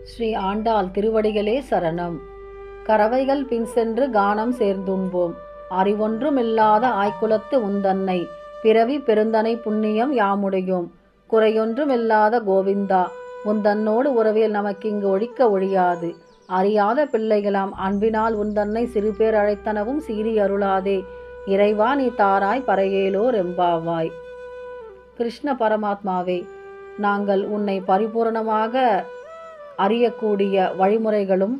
ஸ்ரீ ஆண்டாள் திருவடிகளே சரணம். கறவைகள் பின் சென்று கானம் சேர்ந்துண்போம். அறிவொன்றுமில்லாத ஆய்குலத்து உந்தன்னை பிறவி பெருந்தனை புண்ணியம் யாமுடையோம். குறையொன்றுமில்லாத கோவிந்தா, உந்தன்னோடு உறவில் நமக்கிங்கு ஒழிக்க ஒழியாது. அறியாத பிள்ளைகளாம் அன்பினால் உந்தன்னை சிறுபேர் அழைத்தனவும் சீறி அருளாதே. இறைவா நீ தாராய் பறையேலோர் எம்பாவாய். கிருஷ்ண பரமாத்மாவே, நாங்கள் உன்னை பரிபூரணமாக அறியக்கூடிய வழிமுறைகளும்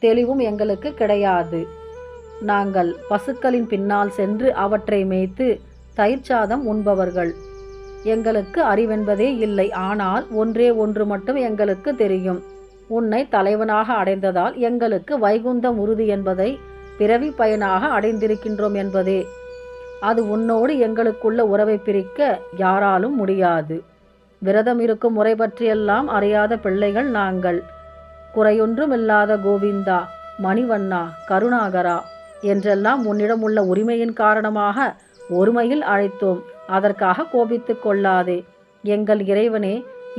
தெளிவும் எங்களுக்கு கிடையாது. நாங்கள் பசுக்களின் பின்னால் சென்று அவற்றை மேய்த்து தயிர் சாதம் உண்பவர்கள். எங்களுக்கு அறிவென்பதே இல்லை. ஆனால் ஒன்றே ஒன்று மட்டும் எங்களுக்கு தெரியும். உன்னை தலைவனாக அடைந்ததால் எங்களுக்கு வைகுந்தம் உறுதி என்பதை பிறவி பயனாக அடைந்திருக்கின்றோம் என்பதே. அது உன்னோடு எங்களுக்குள்ள உறவை பிரிக்க யாராலும் முடியாது. விரதம் இருக்கும் முறை பற்றியெல்லாம் அறியாத பிள்ளைகள் நாங்கள். குறையொன்றுமில்லாத கோவிந்தா, மணிவண்ணா, கருணாகரா என்றெல்லாம் உன்னிடம் உள்ள உரிமையின் காரணமாக ஒருமையில் அழைத்தோம். அதற்காக கோபித்துக் கொள்ளாதே. எங்கள் இறைவனே,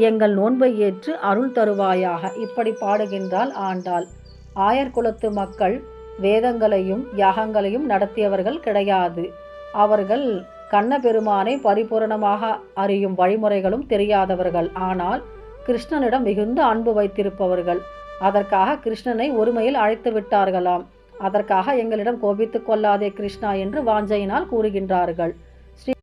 எங்கள் நோன்பை ஏற்று அருள் தருவாயாக. இப்படி பாடுகின்றாள் ஆண்டாள். ஆயர் குலத்து மக்கள் வேதங்களையும் யாகங்களையும் நடத்தியவர்கள் கிடையாது. அவர்கள் கண்ணபெருமானை பரிபூரணமாக அறியும் வழிமுறைகளும் தெரியாதவர்கள். ஆனால் கிருஷ்ணனிடம் மிகுந்த அன்பு வைத்திருப்பவர்கள். அதற்காக கிருஷ்ணனை ஒருமையில் அழைத்து விட்டார்களாம். அதற்காக எங்களிடம் கோபித்துக் கொள்ளாதே கிருஷ்ணா என்று வாஞ்சையினால் கூறுகின்றார்கள்.